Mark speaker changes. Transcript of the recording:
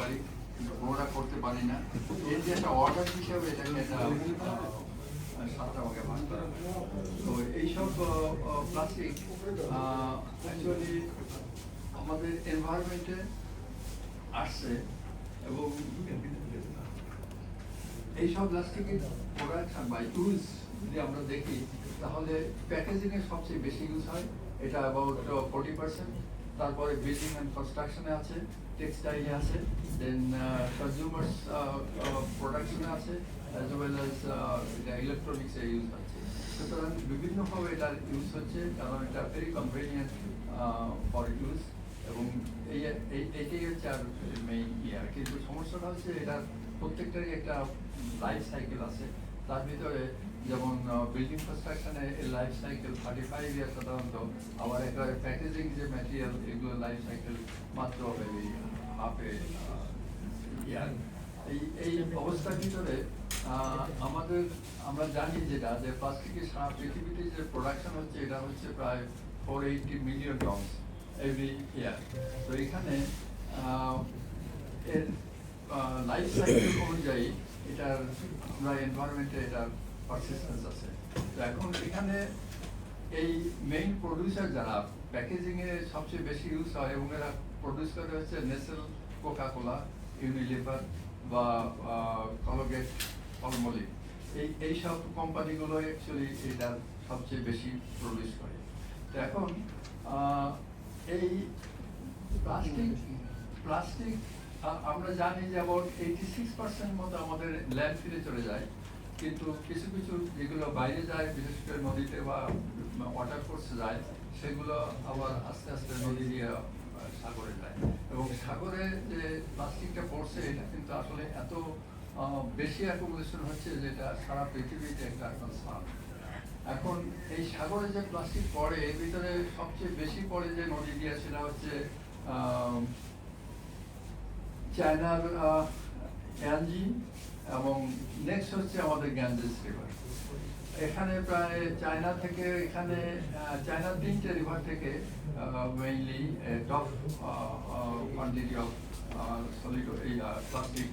Speaker 1: পারি, কিন্তু কোনোটা করতে পারি না। এর যে একটা অর্ডার হিসাবে এটাকে একটা 7টা ভাগে ভাগ করা। তো এইসব প্লাস্টিক অ্যাকচুয়ালি আমাদের এনভায়রনমেন্টে আসছে, এবং এইসব প্লাস্টিকের প্রোডাকশন বা ইউজ যদি আমরা দেখি, তাহলে প্যাকেজিংয়ে সবচেয়ে বেশি ইউজ হয়, এটা অ্যাবাউট 40%। তারপরে বিল্ডিং অ্যান্ড কনস্ট্রাকশনে আছে, টেক্সটাইলে আছে, দেন কনজিউমার্স প্রোডাকশনে আছে, অ্যাজ ওয়েল অ্যাজ এটা ইলেকট্রনিক্সে ইউজ হচ্ছে। সুতরাং বিভিন্নভাবে এটার ইউজ হচ্ছে, কারণ এটা ভেরি কনভেনিয়েন্ট ফর ইউজ, এবং এইটাই হচ্ছে আর মেইন ইয়ার। কিন্তু সমস্যাটা হচ্ছে এটার প্রত্যেকটারই একটা লাইফ সাইকেল আছে। তার ভিতরে যেমন বিল্ডিং কনস্ট্রাকশনে লাইফ সাইকেল 35 ইয়ার সাধারণত, আবার একটা প্যাকেজিং যে ম্যাটেরিয়াল, এগুলো লাইফ সাইকেল মাত্র হাফে ইয়ার। এই অবস্থার ভিতরে আমরা জানি যেটা, যে প্লাস্টিকের সারা পৃথিবীতে যে প্রোডাকশন হচ্ছে, এটা হচ্ছে প্রায় 480 মিলিয়ন টনস এভরি ইয়ার। তো এখানে এর লাইফ সাইকেল অনুযায়ী এটার আমরা এনভায়রনমেন্টে এটার পারসিস্টেন্স আছে। তো এখন এখানে এই মেইন প্রডিউসার যারা প্যাকেজিংয়ে সবচেয়ে বেশি ইউজ হয়, এবং এরা প্রডিউস করে হচ্ছে নেসেল, কোকা-কোলা, ইউনিলিভার বা কলগেট, পলমোলিভ, এইসব কোম্পানিগুলো অ্যাকচুয়ালি এটা সবচেয়ে বেশি প্রডিউস করে। তো এখন এই প্লাস্টিক আমরা জানি যে অ্যাবাউট 86% মতো আমাদের ল্যান্ডফিলে চলে যায়, কিন্তু কিছু কিছু যেগুলো বাইরে যায়, বিশেষ করে নদীতে বা ওয়াটার কোর্সে যায়, সেগুলো আবার আস্তে আস্তে নদী দিয়ে সাগরে যায়। এবং সাগরে যে প্লাস্টিকটা পড়ছে, এটা কিন্তু আসলে এত বেশি অ্যাকুমুলেশন হচ্ছে, যেটা সারা পৃথিবীতে একটা কনসার্ন। এখন এই সাগরে যে প্লাস্টিক পড়ে, এর ভিতরে সবচেয়ে বেশি পড়ে যে নদী দিয়ে, সেটা হচ্ছে চায়নার ইয়ানজি, এবং নেক্সট হচ্ছে আমাদের গ্যাঞ্জেস রিভার। এখানে প্রায় চায়না থেকে, এখানে চায়নার 3টে রিভার থেকে mainly top quantity of solid এই প্লাস্টিক